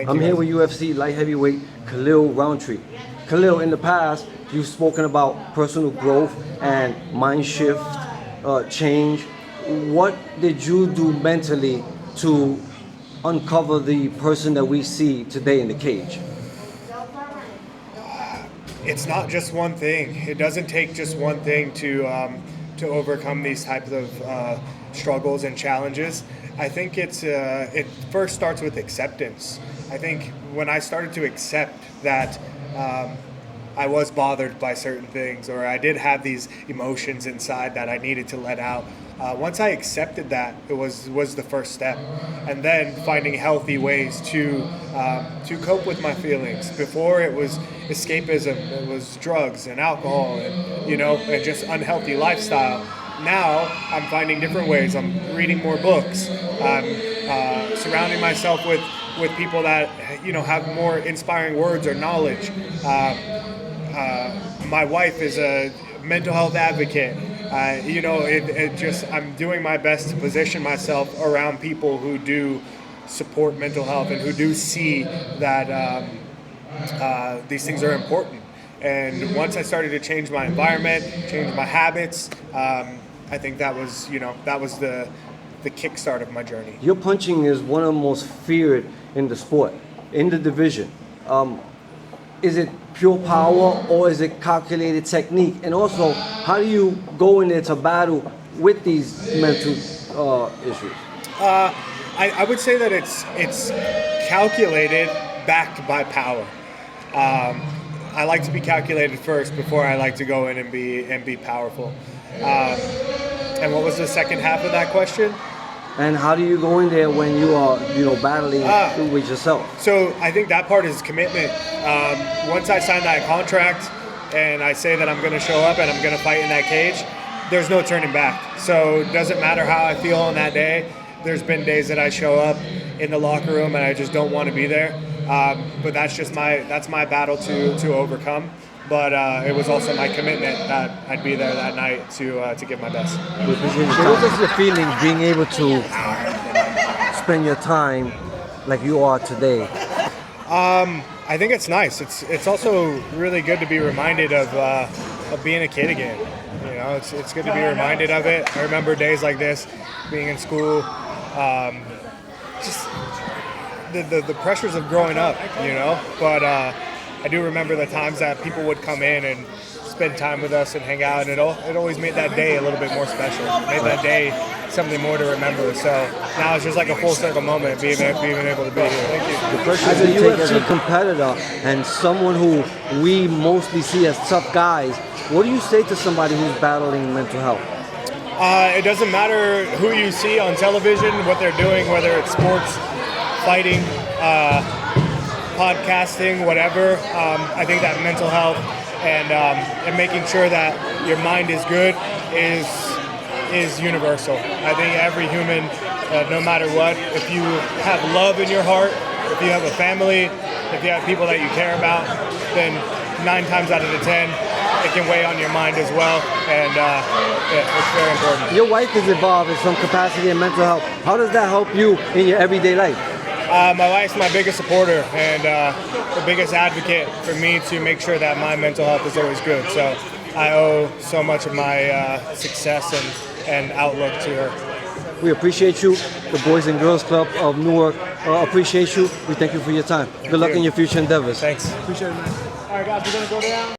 I'm here with UFC light heavyweight Khalil Rountree. Khalil, in the past, you've spoken about personal growth and mind shift, change. What did you do mentally to uncover the person that we see today in the cage? It's not just one thing. It doesn't take just one thing to overcome these types of struggles and challenges. I think it first starts with acceptance. I think when I started to accept that I was bothered by certain things, or I did have these emotions inside that I needed to let out. Once I accepted that, it was the first step, and then finding healthy ways to cope with my feelings. Before it was escapism, it was drugs and alcohol, and just unhealthy lifestyle. Now I'm finding different ways. I'm reading more books. I'm surrounding myself with people that have more inspiring words or knowledge. My wife is a mental health advocate. I'm doing my best to position myself around people who do support mental health and who do see that these things are important. And once I started to change my environment, change my habits, I think that was the kickstart of my journey. Your punching is one of the most feared in the sport, in the division. Is it pure power or is it calculated technique? And also, how do you go in there to battle with these mental issues? I would say that it's calculated, backed by power. I like to be calculated first before I like to go in and be powerful. And what was the second half of that question? And how do you go in there when you are, battling with yourself? So I think that part is commitment. Once I sign that contract and I say that I'm going to show up and I'm going to fight in that cage, there's no turning back. So it doesn't matter how I feel on that day. There's been days that I show up in the locker room and I just don't want to be there. But that's my battle to overcome. But it was also my commitment that I'd be there that night to give my best. What was your feeling being able to spend your time like you are today? I think it's nice. It's also really good to be reminded of being a kid again. It's good to be reminded of it. I remember days like this, being in school, just the pressures of growing up, But I do remember the times that people would come in and spend time with us and hang out, and it always made that day a little bit more special. It made that day something more to remember. So now it's just like a full circle moment being able to be here. Thank you. The pressure as a UFC competitor and someone who we mostly see as tough guys, what do you say to somebody who's battling mental health? It doesn't matter who you see on television, what they're doing, whether it's sports, fighting, podcasting, whatever. I think that mental health and making sure that your mind is good is universal. I think every human, no matter what, if you have love in your heart, if you have a family, if you have people that you care about, then 9 times out of the 10, it can weigh on your mind as well, and it's very important. Your wife is involved in some capacity in mental health. How does that help you in your everyday life? My wife's my biggest supporter and the biggest advocate for me to make sure that my mental health is always good. So I owe so much of my success and outlook to her. We appreciate you. The Boys and Girls Club of Newark appreciate you. We thank you for your time. Good luck in your future endeavors. Thanks. Appreciate it, man. All right, guys, we're going to go down.